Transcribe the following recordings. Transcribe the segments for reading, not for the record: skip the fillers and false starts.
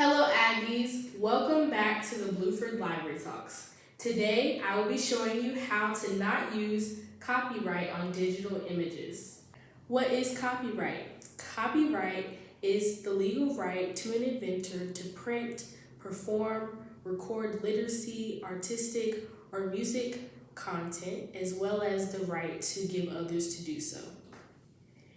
Hello Aggies, welcome back to the Blueford Library Talks. Today I will be showing you how to not use copyright on digital images. What is copyright? Copyright is the legal right to an inventor to print, perform, record literacy, artistic, or music content, as well as the right to give others to do so.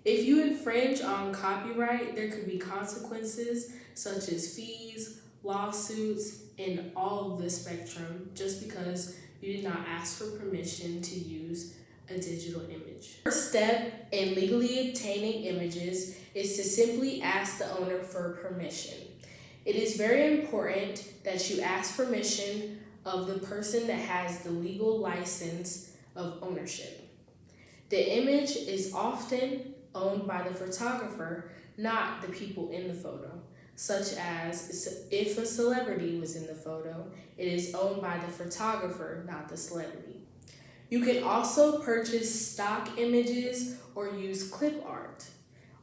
If you infringe on copyright, there could be consequences such as fees, lawsuits, and all of the spectrum just because you did not ask for permission to use a digital image. The first step in legally obtaining images is to simply ask the owner for permission. It is very important that you ask permission of the person that has the legal license of ownership. The image is often owned by the photographer, not the people in the photo, such as if a celebrity was in the photo, it is owned by the photographer, not the celebrity. You can also purchase stock images or use clip art.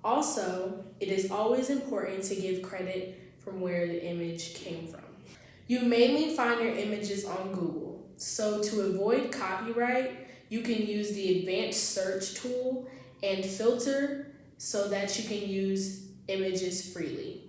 Also, it is always important to give credit from where the image came from. You mainly find your images on Google, so to avoid copyright, you can use the advanced search tool and filter so that you can use images freely.